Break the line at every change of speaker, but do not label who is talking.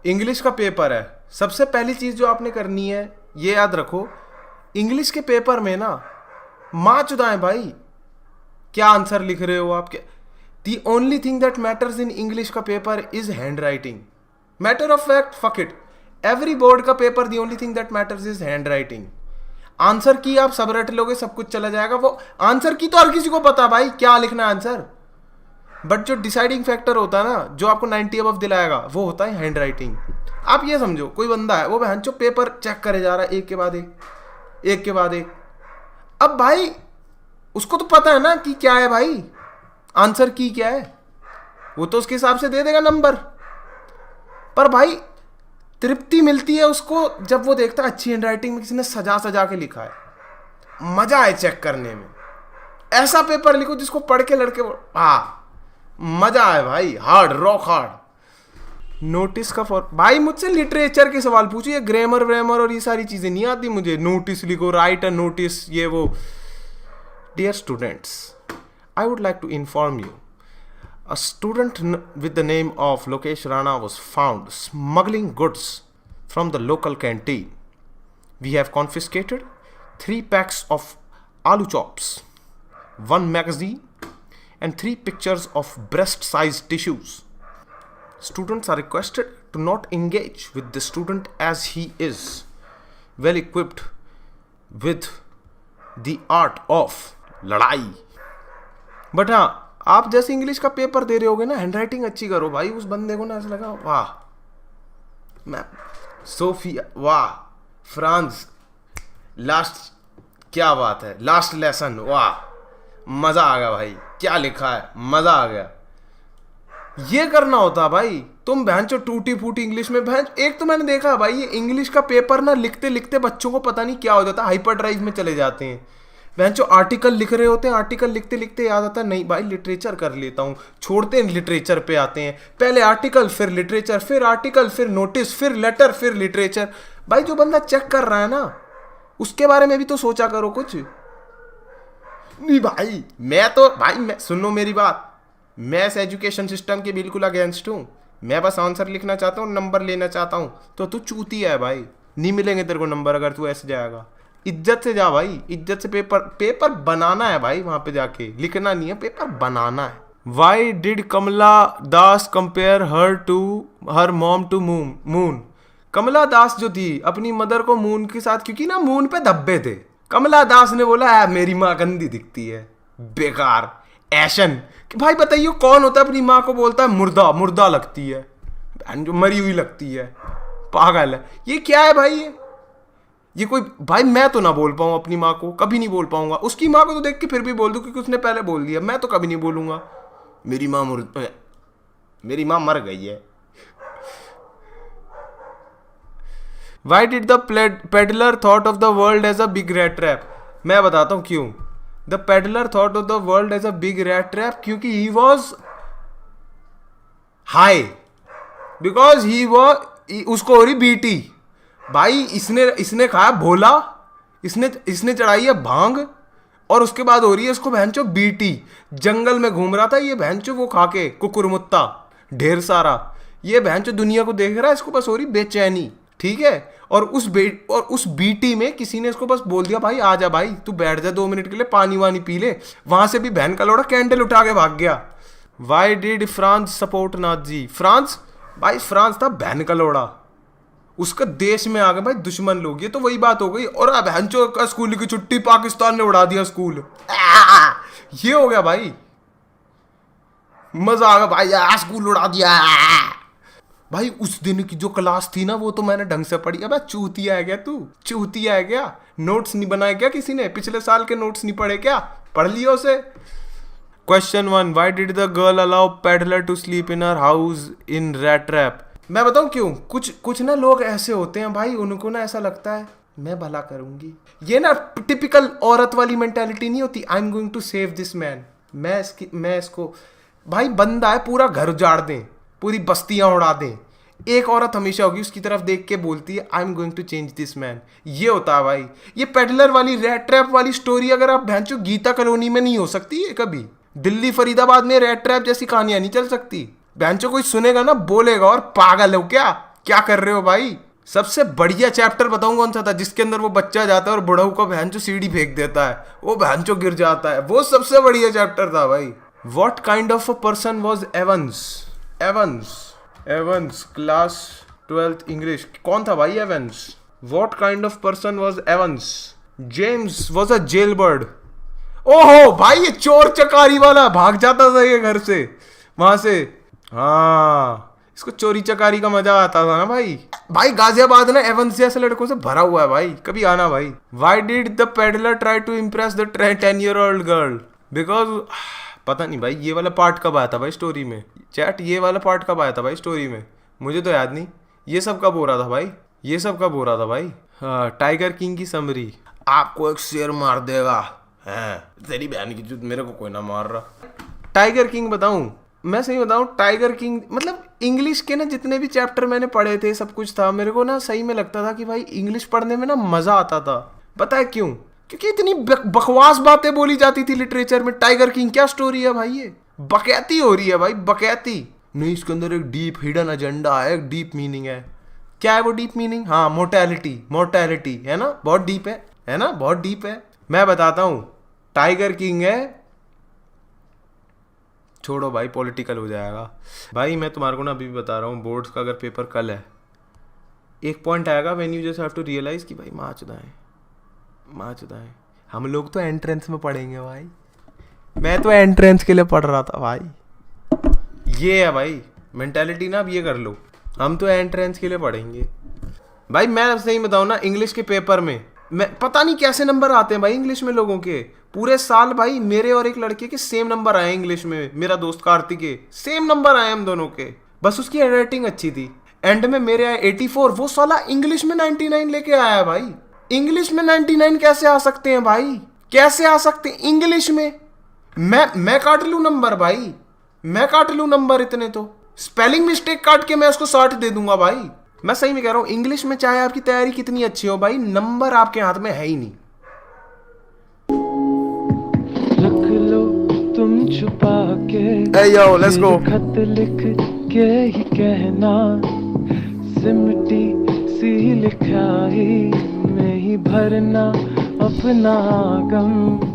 English का paper है, सबसे पहली चीज जो आपने करनी है ये याद रखो, इंग्लिश के पेपर में ना माँ चुदाएं भाई, क्या आंसर लिख रहे हो आप, क्या। The only thing that matters in English का paper is handwriting. Matter of fact, fuck it, every board का paper the only thing that matters is handwriting. Answer की आप सब रट लोगे, सब कुछ चला जाएगा, वो आंसर की तो हर किसी को पता भाई क्या लिखना है आंसर, बट जो डिसाइडिंग फैक्टर होता है ना, जो आपको 90 अबव दिलाएगा, वो होता है हैंड राइटिंग। आप ये समझो कोई बंदा है, वो बहन चो पेपर चेक करे जा रहा है एक के बाद एक, एक के बाद एक। अब भाई उसको तो पता है ना कि क्या है भाई, आंसर की क्या है, वो तो उसके हिसाब से दे देगा नंबर। पर भाई तृप्ति मिलती है उसको जब वो देखता है अच्छी हैंड राइटिंग में किसी ने सजा सजा के लिखा है, मजा है चेक करने में। ऐसा पेपर लिखो जिसको पढ़ के लड़के मजा आए भाई, हार्ड, रॉक हार्ड। नोटिस का फॉर भाई मुझसे लिटरेचर के सवाल पूछिए, ग्रामर व्रामर और ये सारी चीजें नहीं आती मुझे। नोटिस लिखो, राइट अ नोटिस, ये वो। Dear students, I would like to inform you, a student with the name of Lokesh Rana was found smuggling goods from the local canteen. We have confiscated 3 packs of aloo chops, 1 magazine, and 3 pictures of breast-sized tissues. Students are requested to not engage with the student as he is well equipped with the art of लड़ाई। But हाँ, आप जैसे English का paper दे रहे होगे ना, hand writing अच्छी करो भाई। उस बंदे को ना ऐसा लगा वाह मैं सोफिया, वाह फ्रांस, लास्ट क्या बात है, लास्ट लेसन, वाह मजा आ गया भाई, क्या लिखा है, मजा आ गया। ये करना होता भाई। तुम बहन चो टूटी फूटी इंग्लिश में बहन, एक तो मैंने देखा भाई ये इंग्लिश का पेपर ना लिखते लिखते बच्चों को पता नहीं क्या हो जाता, हाइपर ड्राइव में चले जाते हैं। बहन जो आर्टिकल लिख रहे होते हैं, आर्टिकल लिखते लिखते याद आता है नहीं भाई लिटरेचर कर लेता हूँ, छोड़ते हैं लिटरेचर पे आते हैं। पहले आर्टिकल, फिर लिटरेचर, फिर आर्टिकल, फिर नोटिस, फिर लेटर, फिर लिटरेचर। भाई जो बंदा चेक कर रहा है ना, उसके बारे में भी तो सोचा करो कुछ। नहीं भाई मैं तो भाई, मैं सुनो मेरी बात, मैं इस एजुकेशन सिस्टम के बिल्कुल अगेंस्ट हूँ। मैं बस आंसर लिखना चाहता हूँ, नंबर लेना चाहता हूँ। तो तू चूतिया है भाई, नहीं मिलेंगे तेरे को नंबर अगर तू ऐसे जाएगा। इज्जत से जा भाई, इज्जत से पेपर बनाना है भाई, वहां पे जाके लिखना नहीं है, पेपर बनाना है। Why did Kamala Das compare her mom to moon. Kamala Das जो थी अपनी मदर को मून के साथ, क्योंकि ना मून पे धब्बे थे। कमला दास ने बोला मेरी माँ गंदी दिखती है, बेकार ऐशन। कि भाई बताइए कौन होता है अपनी माँ को बोलता है मुर्दा, मुर्दा लगती है, जो मरी हुई लगती है, पागल है। ये क्या है भाई, ये कोई भाई, मैं तो ना बोल पाऊँ अपनी माँ को, कभी नहीं बोल पाऊंगा। उसकी माँ को तो देख के फिर भी बोल दूँ क्योंकि उसने पहले बोल दिया, मैं तो कभी नहीं बोलूंगा मेरी माँ मर गई है। Why did the peddler thought of the world as a big rat trap? मैं बताता हूँ क्यों। The peddler thought of the world as a big rat trap क्योंकि he was high, because उसको हो रही बीटी भाई। इसने खाया भोला, इसने चढ़ाई है भांग, और उसके बाद हो रही है इसको बहनचो बीटी। जंगल में घूम रहा था ये बहनचो वो खा के कुकुरमुत्ता ढेर सारा, ये बहनचो दुनिया को देख रहा है, इसको बस हो रही बेचैनी, ठीक है। और उस बीटी में किसी ने इसको बस बोल दिया भाई आजा भाई तू बैठ जा 2 मिनट के लिए, पानी वानी पी ले। वहां से भी बहन का लोड़ा कैंडल उठा के भाग गया। Why did France support Nazi. France भाई, फ्रांस था बहन का लोड़ा, उसका देश में आ गए भाई दुश्मन लोग। ये तो वही बात हो गई। और अब हंचो का स्कूल की छुट्टी, पाकिस्तान ने उड़ा दिया स्कूल, ये हो गया भाई, मजा आ गया भाई, स्कूल उड़ा दिया भाई। उस दिन की जो क्लास थी ना, वो तो मैंने ढंग से पढ़ी। अब चूतिया है क्या तू, चूतिया है क्या? नोट्स नहीं बनाए क्या किसी ने? पिछले साल के नोट्स नहीं पढ़े क्या? पढ़ लियो उसे। Question 1, why did the girl allow peddler to sleep in her house in rat trap. मैं बताऊं क्यों। कुछ ना लोग ऐसे होते हैं भाई, उनको ना ऐसा लगता है मैं भला करूंगी। ये ना टिपिकल औरत वाली मेंटालिटी नहीं होती, I am going to save this man. मैं इसको भाई, बंदा है पूरा घर उजाड़ दें, पूरी बस्तियां उड़ा दें, एक औरत हमेशा होगी उसकी तरफ देख के बोलती है I am going to change this man. ये होता है भाई। ये पेडलर वाली रैट ट्रैप वाली स्टोरी अगर आप भैंचो गीता कॉलोनी में नहीं हो सकती है कभी, दिल्ली फरीदाबाद में रैट ट्रैप जैसी कहानियां नहीं चल सकती। बहनचो कोई सुनेगा ना बोलेगा और पागल हो क्या, क्या कर रहे हो भाई? सबसे बढ़िया चैप्टर बताऊं कौन सा था, जिसके अंदर वो बच्चा जाता है और बुढ़ऊ को बहनचो सीढ़ी फेंक देता है, वो बहनचो गिर जाता है, वो सबसे बढ़िया चैप्टर था भाई। What kind of a person was Evans? Evans, Evans class 12th English. कौन था भाई Evans? What kind of person was Evans? James was a jail bird. ओहो भाई, ये चोर चकारी वाला भाग जाता था ये घर से, वहां से। हाँ, इसको चोरी चकारी का मजा आता था ना भाई। भाई गाजियाबाद ना एवंस जैसे लड़कों से भरा हुआ है भाई, कभी आना भाई। Why did the peddler try to impress the 10-year-old girl? Because पता नहीं भाई, ये वाला पार्ट कब आया था भाई स्टोरी में? चैट, ये वाला पार्ट कब आया था भाई स्टोरी में? मुझे तो याद नहीं। ये सब कब हो रहा था भाई? ये सब कब हो रहा था भाई? हाँ, टाइगर किंग की समरी। आपको एक शेर मार देगा है, तेरी बहन की जुद, मेरे को कोई ना मार रहा। टाइगर किंग बताऊं, मैं सही बताऊं, टाइगर किंग मतलब इंग्लिश के ना जितने भी चैप्टर मैंने पढ़े थे, सब कुछ था, मेरे को ना सही में लगता था कि भाई इंग्लिश पढ़ने में ना मजा आता था। पता है क्यों? क्योंकि इतनी बकवास बातें बोली जाती थी लिटरेचर में। टाइगर किंग क्या स्टोरी है भाई? ये बकैती हो रही है भाई, बकैती नहीं। इसके अंदर एक डीप हिडन एजेंडा है, एक डीप मीनिंग है। क्या है वो डीप मीनिंग? हाँ, मोर्टेलिटी। मोर्टेलिटी है ना, बहुत डीप है ना, बहुत डीप है। मैं बताता हूं, टाइगर किंग है, छोड़ो भाई, पॉलिटिकल हो जाएगा भाई। मैं तुम्हारे को ना अभी भी बता रहा हूँ, बोर्ड्स का अगर पेपर कल है, एक पॉइंट आएगा when you just have to realise कि भाई माँ चुदाएं। हम लोग तो एंट्रेंस में पढ़ेंगे भाई, मैं तो एंट्रेंस के लिए पढ़ रहा था भाई। ये है भाई मेंटालिटी ना, अब ये कर लो, हम तो एंट्रेंस के लिए पढ़ेंगे भाई। मैं अब सही बताऊँ ना, इंग्लिश के पेपर में मैं पता नहीं कैसे नंबर आते हैं भाई इंग्लिश में लोगों के। पूरे साल भाई मेरे और एक लड़के के सेम नंबर आए इंग्लिश में, मेरा दोस्त कार्तिक के सेम नंबर आए हम दोनों के, बस उसकी राइटिंग अच्छी थी। एंड में मेरे आए 84, वो साला इंग्लिश में 99 लेके आया भाई। इंग्लिश में 99 कैसे आ सकते हैं भाई? कैसे आ सकते हैं इंग्लिश में? मैं काट लूं नंबर भाई, मैं काट लूं नंबर इतने तो। स्पेलिंग मिस्टेक काट के मैं उसको 60 दे दूंगा भाई। मैं सही में कह रहा हूं, इंग्लिश में चाहे आपकी तैयारी कितनी अच्छी हो भाई, नंबर आपके हाथ में है ही नहीं।
रख लो तुम छुपा के,
hey yo, let's go.
खत लिख के ही कहना, सिमटी सी लिखाई में ही भरना अपना गम।